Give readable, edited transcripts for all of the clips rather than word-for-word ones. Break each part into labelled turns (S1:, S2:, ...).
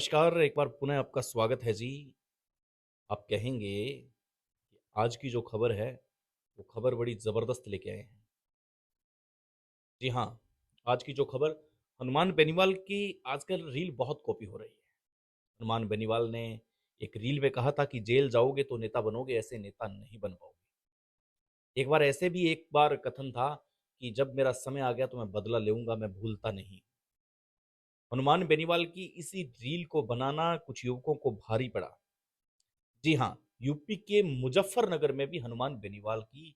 S1: नमस्कार, एक बार पुनः आपका स्वागत है जी। आप कहेंगे कि आज की जो खबर है, वो खबर बड़ी ज़बरदस्त लेके आए हैं। जी हाँ, आज की जो खबर हनुमान बेनीवाल की आजकल रील बहुत कॉपी हो रही है। हनुमान बेनीवाल ने एक रील में कहा था कि जेल जाओगे तो नेता बनोगे, ऐसे नेता नहीं बन पाओगे। एक बार ऐसे भी एक बार कथन था कि जब मेरा समय आ गया तो मैं बदला लूँगा, मैं भूलता नहीं। हनुमान बेनीवाल की इसी रील को बनाना कुछ युवकों को भारी पड़ा। जी हाँ, यूपी के मुजफ्फरनगर में भी हनुमान बेनीवाल की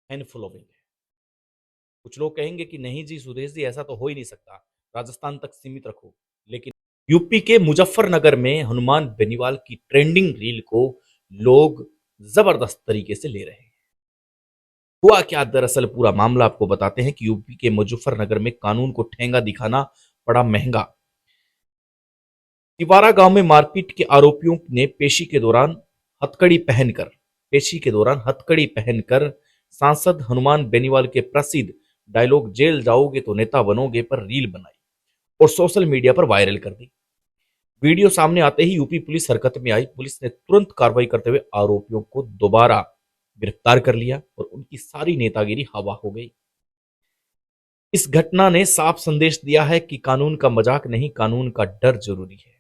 S1: फैन फॉलोइंग है। कुछ लोग कहेंगे कि नहीं जी सुदेश जी, ऐसा तो हो ही नहीं सकता, राजस्थान तक सीमित रखो। लेकिन यूपी के मुजफ्फरनगर में हनुमान बेनीवाल की ट्रेंडिंग रील को लोग जबरदस्त तरीके से ले रहे हैं। हुआ क्या, दरअसल पूरा मामला आपको बताते हैं कि यूपी के मुजफ्फरनगर में कानून को ठेंगा दिखाना पड़ा महंगा। तिवारा गांव में मारपीट के आरोपियों ने पेशी के दौरान हथकड़ी पहनकर सांसद हनुमान बेनीवाल के प्रसिद्ध डायलॉग जेल जाओगे तो नेता बनोगे पर रील बनाई और सोशल मीडिया पर वायरल कर दी। वीडियो सामने आते ही यूपी पुलिस हरकत में आई। पुलिस ने तुरंत कार्रवाई करते हुए आरोपियों को दोबारा गिरफ्तार कर लिया और उनकी सारी नेतागिरी हवा हो गई। इस घटना ने साफ संदेश दिया है कि कानून का मजाक नहीं, कानून का डर जरूरी है।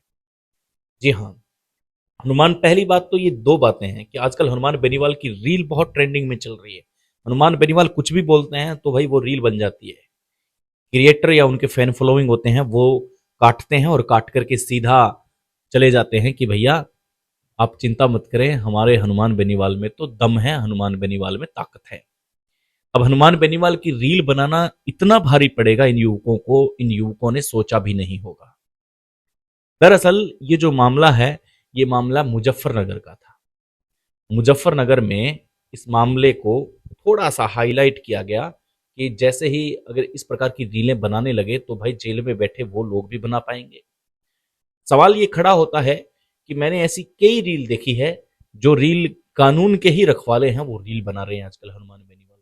S1: जी हाँ, हनुमान पहली बात तो ये दो बातें हैं कि आजकल हनुमान बेनीवाल की रील बहुत ट्रेंडिंग में चल रही है। हनुमान बेनीवाल कुछ भी बोलते हैं तो भाई वो रील बन जाती है। क्रिएटर या उनके फैन फॉलोइंग होते हैं, वो काटते हैं और काट करके सीधा चले जाते हैं कि भैया आप चिंता मत करें, हमारे हनुमान बेनीवाल में तो दम है, हनुमान बेनीवाल में ताकत है। अब हनुमान बेनीवाल की रील बनाना इतना भारी पड़ेगा इन युवकों को, इन युवकों ने सोचा भी नहीं होगा। दरअसल ये जो मामला है, ये मामला मुजफ्फरनगर का था। मुजफ्फरनगर में इस मामले को थोड़ा सा हाईलाइट किया गया कि जैसे ही अगर इस प्रकार की रीलें बनाने लगे तो भाई जेल में बैठे वो लोग भी बना पाएंगे। सवाल ये खड़ा होता है कि मैंने ऐसी कई रील देखी है, जो रील कानून के ही रखवाले हैं वो रील बना रहे हैं आजकल हनुमान बेनीवाल।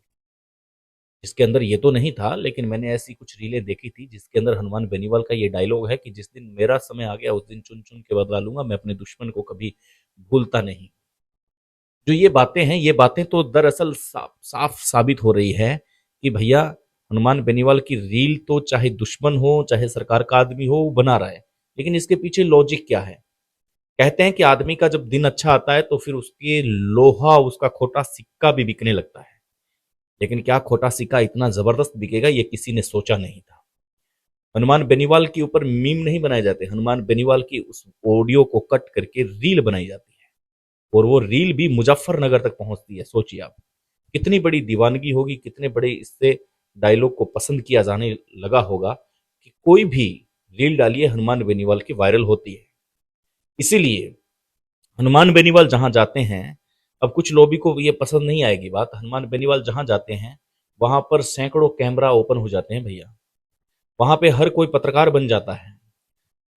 S1: जिसके अंदर ये तो नहीं था, लेकिन मैंने ऐसी कुछ रीलें देखी थी जिसके अंदर हनुमान बेनीवाल का ये डायलॉग है कि जिस दिन मेरा समय आ गया उस दिन चुन चुन के बदला लूंगा, मैं अपने दुश्मन को कभी भूलता नहीं। जो ये बातें हैं, ये बातें तो दरअसल साफ साफ साबित हो रही है कि भैया हनुमान बेनीवाल की रील तो चाहे दुश्मन हो चाहे सरकार का आदमी हो वो बना रहा है, लेकिन इसके पीछे लॉजिक क्या है। कहते हैं कि आदमी का जब दिन अच्छा आता है तो फिर उसके लोहा, उसका खोटा सिक्का भी बिकने लगता है। लेकिन क्या खोटा सिक्का इतना जबरदस्त बिकेगा, ये किसी ने सोचा नहीं था। हनुमान बेनीवाल के ऊपर मीम नहीं बनाए जाते, हनुमान बेनीवाल की उस ऑडियो को कट करके रील बनाई जाती है और वो रील भी मुजफ्फरनगर तक पहुंचती है। सोचिए आप, कितनी बड़ी दीवानगी होगी, कितने बड़े इससे डायलॉग को पसंद किया जाने लगा होगा कि कोई भी रील डालिए हनुमान बेनीवाल की वायरल होती है। इसीलिए हनुमान बेनीवाल जहां जाते हैं, अब कुछ लोगों को ये पसंद नहीं आएगी बात, हनुमान बेनीवाल जहां जाते हैं वहां पर सैकड़ों कैमरा ओपन हो जाते हैं भैया। वहां पे हर कोई पत्रकार बन जाता है।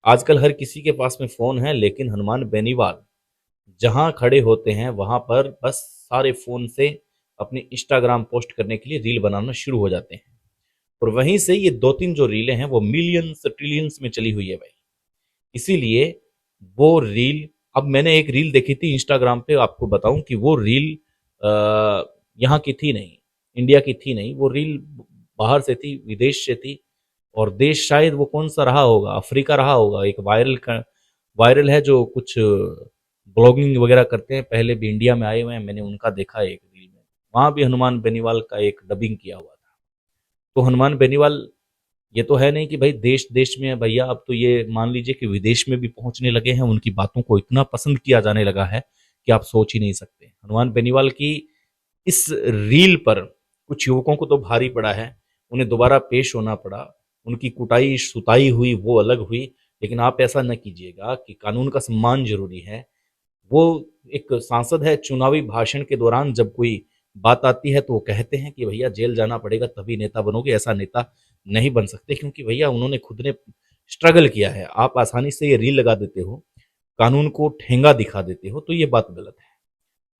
S1: आजकल हर किसी के पास में फोन है, लेकिन हनुमान बेनीवाल जहां खड़े होते हैं वहां पर बस सारे फोन से अपनी इंस्टाग्राम पोस्ट करने के लिए रील बनाना शुरू हो जाते हैं। और वहीं से ये दो तीन जो रीलें हैं वो मिलियंस ट्रिलियंस में चली हुई है भाई। इसीलिए वो रील, अब मैंने एक रील देखी थी इंस्टाग्राम पे, आपको बताऊं कि वो रील यहाँ की थी नहीं, इंडिया की थी नहीं, वो रील बाहर से थी, विदेश से थी। और देश शायद वो कौन सा रहा होगा, अफ्रीका रहा होगा। एक वायरल है जो कुछ ब्लॉगिंग वगैरह करते हैं, पहले भी इंडिया में आए हुए हैं, मैंने उनका देखा है एक रील में। वहां भी हनुमान बेनीवाल का एक डबिंग किया हुआ था। तो हनुमान बेनीवाल, ये तो है नहीं कि भाई देश देश में है भैया, अब तो ये मान लीजिए कि विदेश में भी पहुंचने लगे हैं। उनकी बातों को इतना पसंद किया जाने लगा है कि आप सोच ही नहीं सकते। हनुमान बेनीवाल की इस रील पर कुछ युवकों को तो भारी पड़ा है, उन्हें दोबारा पेश होना पड़ा। उनकी कुटाई सुताई हुई वो अलग हुई, लेकिन आप ऐसा न कीजिएगा कि कानून का सम्मान जरूरी है। वो एक सांसद है, चुनावी भाषण के दौरान जब कोई बात आती है तो वो कहते हैं कि भैया जेल जाना पड़ेगा तभी नेता बनोगे, ऐसा नेता नहीं बन सकते, क्योंकि भैया उन्होंने खुद ने स्ट्रगल किया है। आप आसानी से ये रील लगा देते हो, कानून को ठेंगा दिखा देते हो, तो ये बात गलत है।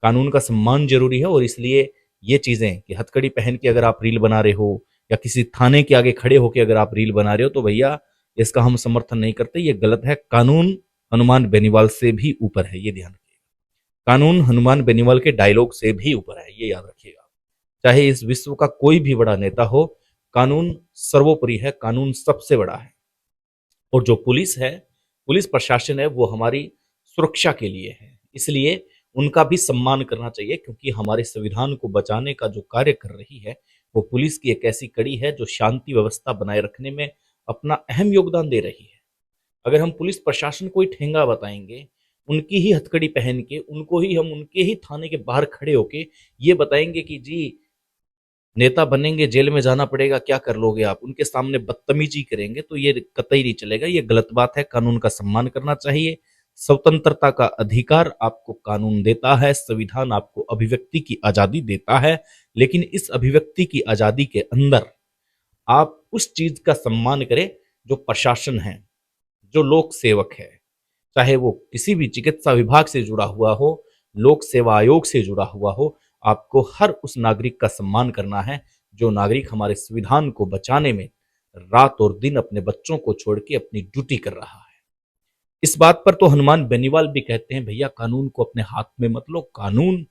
S1: कानून का सम्मान जरूरी है और इसलिए ये चीजें कि हथकड़ी पहन के अगर आप रील बना रहे हो या किसी थाने के आगे खड़े होकर अगर आप रील बना रहे हो, तो भैया इसका हम समर्थन नहीं करते, ये गलत है। कानून हनुमान बेनीवाल से भी ऊपर है, ये ध्यान रखिएगा। कानून हनुमान बेनीवाल के डायलॉग से भी ऊपर है, ये याद रखिएगा। चाहे इस विश्व का कोई भी बड़ा नेता हो, कानून सर्वोपरि है, कानून सबसे बड़ा है। और जो पुलिस है, पुलिस प्रशासन है, वो हमारी सुरक्षा के लिए है, इसलिए उनका भी सम्मान करना चाहिए, क्योंकि हमारे संविधान को बचाने का जो कार्य कर रही है, वो पुलिस की एक ऐसी कड़ी है जो शांति व्यवस्था बनाए रखने में अपना अहम योगदान दे रही है। अगर हम पुलिस प्रशासन को ही ठेंगा बताएंगे, उनकी ही हथकड़ी पहन के, उनको ही हम उनके ही थाने के बाहर खड़े होके ये बताएंगे कि जी नेता बनेंगे, जेल में जाना पड़ेगा, क्या कर लोगे आप, उनके सामने बदतमीजी करेंगे, तो ये कतई नहीं चलेगा, ये गलत बात है। कानून का सम्मान करना चाहिए। स्वतंत्रता का अधिकार आपको कानून देता है, संविधान आपको अभिव्यक्ति की आजादी देता है, लेकिन इस अभिव्यक्ति की आजादी के अंदर आप उस चीज का सम्मान करें जो प्रशासन है, जो लोक सेवक है, चाहे वो किसी भी चिकित्सा विभाग से जुड़ा हुआ हो, लोक सेवा आयोग से जुड़ा हुआ हो। आपको हर उस नागरिक का सम्मान करना है जो नागरिक हमारे संविधान को बचाने में रात और दिन अपने बच्चों को छोड़ के अपनी ड्यूटी कर रहा है। इस बात पर तो हनुमान बेनीवाल भी कहते हैं, भैया कानून को अपने हाथ में मत लो, कानून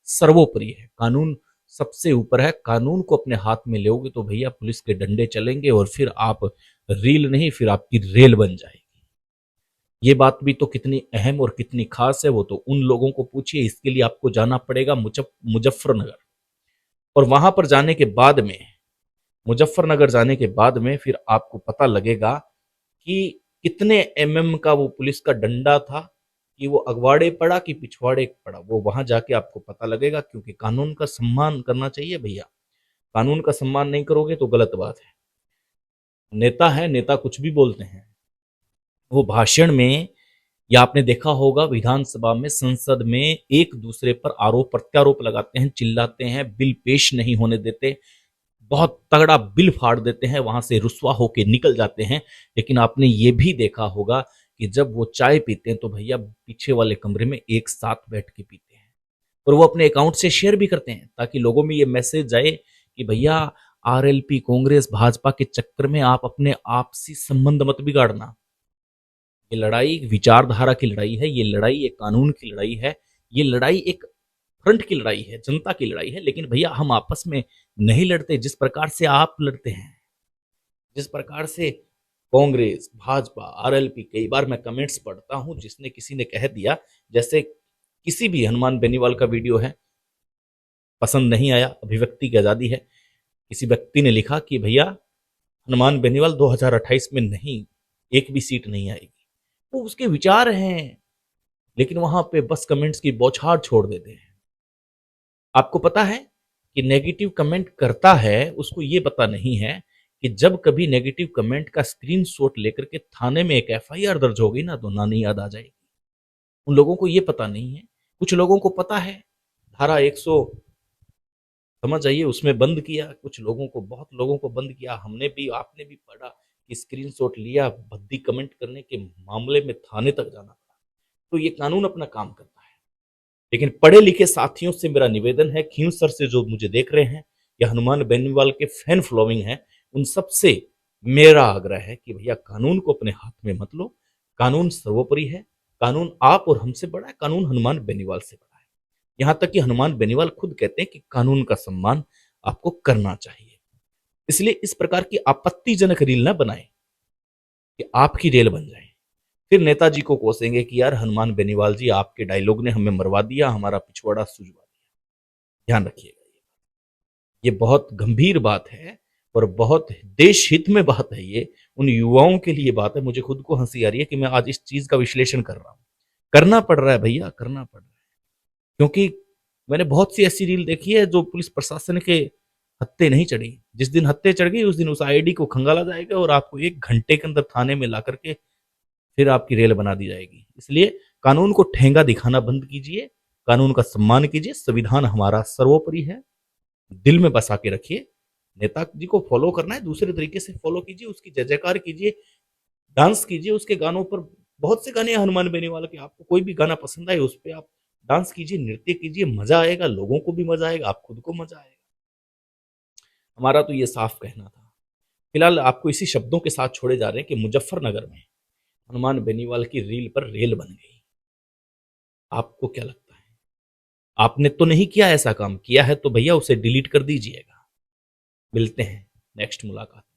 S1: सर्वोपरि है, कानून सबसे ऊपर है। कानून को अपने हाथ में लोगे तो भैया पुलिस के डंडे चलेंगे और फिर आप रील नहीं, फिर आपकी रेल बन जाएगी। ये बात भी तो कितनी अहम और कितनी खास है, वो तो उन लोगों को पूछिए। इसके लिए आपको जाना पड़ेगा मुजफ्फरनगर, और वहां पर जाने के बाद में, मुजफ्फरनगर जाने के बाद में फिर आपको पता लगेगा कि कितने का वो पुलिस का डंडा था, कि वो अगवाड़े पड़ा कि पिछवाड़े पड़ा, वो वहां जाके आपको पता लगेगा। क्योंकि कानून का सम्मान करना चाहिए भैया, कानून का सम्मान नहीं करोगे तो गलत बात है। नेता है, नेता कुछ भी बोलते हैं, वो भाषण में, या आपने देखा होगा विधानसभा में, संसद में एक दूसरे पर आरोप प्रत्यारोप लगाते हैं, चिल्लाते हैं, बिल पेश नहीं होने देते, बहुत तगड़ा बिल फाड़ देते हैं, वहां से रुस्वा होके निकल जाते हैं। लेकिन आपने ये भी देखा होगा कि जब वो चाय पीते हैं तो भैया पीछे वाले कमरे में एक साथ बैठ के पीते हैं, और वो अपने अकाउंट से शेयर भी करते हैं, ताकि लोगों में ये मैसेज जाए कि भैया आरएलपी, कांग्रेस, भाजपा के चक्कर में आप अपने आपसी संबंध मत बिगाड़ना। ये लड़ाई विचारधारा की लड़ाई है, ये लड़ाई एक कानून की लड़ाई है, ये लड़ाई एक फ्रंट की लड़ाई है, जनता की लड़ाई है। लेकिन भैया हम आपस में नहीं लड़ते जिस प्रकार से आप लड़ते हैं, जिस प्रकार से कांग्रेस, भाजपा, आरएलपी, कई बार मैं कमेंट्स पढ़ता हूं जिसने किसी ने कह दिया, जैसे किसी भी हनुमान बेनीवाल का वीडियो है, पसंद नहीं आया, अभिव्यक्ति की आजादी है, किसी व्यक्ति ने लिखा कि भैया हनुमान बेनीवाल 2028 में नहीं, एक भी सीट नहीं आएगी। वो उसके विचार हैं, लेकिन वहां पे बस कमेंट्स की बौछार छोड़ देते हैं। आपको पता है कि नेगेटिव कमेंट करता है, उसको ये पता नहीं है कि जब कभी नेगेटिव कमेंट का स्क्रीनशॉट लेकर के थाने में एक एफआईआर दर्ज होगी ना, तो नानी याद आ जाएगी। उन लोगों को ये पता नहीं है। कुछ लोगों को पता है, धारा 100 समझ आइए उसमें बंद किया, कुछ लोगों को, बहुत लोगों को बंद किया। हमने भी, आपने भी पढ़ा कि स्क्रीनशॉट लिया, भद्दी कमेंट करने के मामले में थाने तक जाना पड़ा। तो ये कानून अपना काम करता है। लेकिन पढ़े लिखे साथियों से मेरा निवेदन है, खींव सर से जो मुझे देख रहे हैं, या हनुमान बेनीवाल के फैन फॉलोइंग है, उन सबसे मेरा आग्रह है कि भैया कानून को अपने हाथ में मत लो, कानून सर्वोपरि है, कानून आप और हमसे बड़ा है, कानून हनुमान बेनीवाल से बड़ा है। यहां तक कि हनुमान बेनीवाल खुद कहते हैं कि कानून का सम्मान आपको करना चाहिए। इसलिए इस प्रकार की आपत्तिजनक रील ना बनाए कि आपकी रेल बन जाए, फिर नेताजी को कोसेंगे कि यार हनुमान बेनीवाल जी, आपके डायलॉग ने हमें मरवा दिया, हमारा पिछवाड़ा सुझवा दिया। ध्यान रखिएगा, ये बहुत गंभीर बात है और बहुत देश हित में बात है। ये उन युवाओं के लिए बात है। मुझे खुद को हंसी आ रही है कि मैं आज इस चीज का विश्लेषण कर रहा हूं। करना पड़ रहा है भैया, करना पड़ रहा है, क्योंकि मैंने बहुत सी ऐसी रील देखी है जो पुलिस प्रशासन के हत्थे नहीं चढ़ी। जिस दिन हत्थे चढ़ गई, उस दिन उस आईडी को खंगाला जाएगा और आपको 1 घंटे के अंदर थाने में ला करके फिर आपकी रेल बना दी जाएगी। इसलिए कानून को ठेंगा दिखाना बंद कीजिए, कानून का सम्मान कीजिए। संविधान हमारा सर्वोपरि है, दिल में बसा के रखिए। नेताजी को फॉलो करना है, दूसरे तरीके से फॉलो कीजिए, उसकी जय जयकार कीजिए, डांस कीजिए उसके गानों पर। बहुत से गाने हैं हनुमान बेनीवाल के, आपको कोई भी गाना पसंद आए उस पर आप डांस कीजिए, नृत्य कीजिए, मजा आएगा, लोगों को भी मजा आएगा, आप खुद को मजा आएगा। हमारा तो ये साफ कहना था। फिलहाल आपको इसी शब्दों के साथ छोड़े जा रहे हैं कि मुजफ्फरनगर में हनुमान बेनीवाल की रील पर रेल बन गई। आपको क्या लगता है? आपने तो नहीं किया ऐसा काम, किया है तो भैया उसे डिलीट कर दीजिएगा। मिलते हैं नेक्स्ट मुलाकात में।